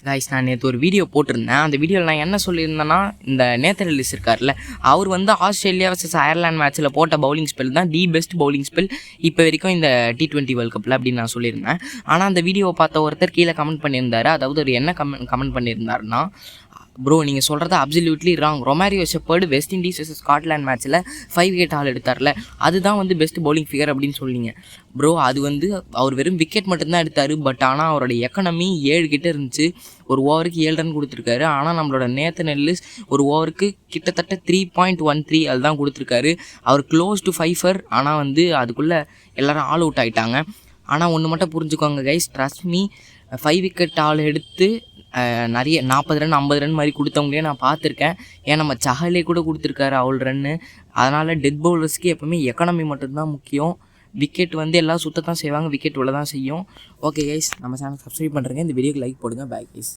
Guys நான் நேற்று ஒரு வீடியோ போட்டிருந்தேன். அந்த வீடியோவில் நான் என்ன சொல்லியிருந்தேன்னா, இந்த நேத்தன் எல்லிஸ் இருக்கார்ல, அவர் வந்து ஆஸ்திரேலியா vs அயர்லாந்து மேட்ச்சில் போட்ட பவுலிங் ஸ்பெல் தான் தி பெஸ்ட் பவுலிங் ஸ்பெல் இப்போ வரைக்கும் இந்த T20 வேர்ல்ட் கப்பில் அப்படின்னு நான் சொல்லியிருந்தேன். ஆனால் அந்த வீடியோவை பார்த்த ஒருத்தர் கீழே கமெண்ட் பண்ணியிருந்தார். அதாவது அவர் என்ன கமெண்ட் பண்ணியிருந்தாருன்னா, ப்ரோ நீங்கள் சொல்கிறது absolutely wrong. Romario shepherd west Indies vs Scotland மேட்ச்சில் 5 விக்கெட் ஆல் எடுத்தார்ல, அதுதான் வந்து பெஸ்ட் பவுலிங் ஃபிகர் அப்படின்னு சொன்னீங்க. ப்ரோ அது வந்து அவர் வெறும் விக்கெட் மட்டும்தான் எடுத்தார். பட் ஆனால் அவரோட எக்கனமி 7 கிட்ட இருந்துச்சு. ஒரு ஓவருக்கு 7 ரன் கொடுத்துருக்காரு. ஆனால் நம்மளோட நேத்தன் எல்லிஸ் ஒரு ஓவருக்கு கிட்டத்தட்ட 3.13 அதுதான் கொடுத்துருக்காரு. அவர் க்ளோஸ் டு 5 ஆனால் வந்து அதுக்குள்ளே எல்லோரும் ஆல் அவுட் ஆகிட்டாங்க. ஆனால் ஒன்று மட்டும் புரிஞ்சுக்கோங்க guys, trust me, 5 wicket all எடுத்து நிறைய 40 ரன் 50 ரன் மாதிரி கொடுத்தவங்களே நான் பார்த்துருக்கேன். ஏன் நம்ம சஹலே கூட கொடுத்துருக்காரு அவ்வளோ ரன்னு. அதனால் டெத் பவுலர்ஸ்க்கு எப்போவுமே எக்கனமி மட்டும்தான் முக்கியம். விக்கெட் வந்து எல்லாம் சுத்தத்தான் செய்வாங்க, விக்கெட் உள்ள தான் செய்யும். ஓகே கைஸ், நம்ம சேனல் சப்ஸ்கிரைப் பண்ணுறேங்க, இந்த வீடியோக்கு லைக் போடுங்க. Bye guys.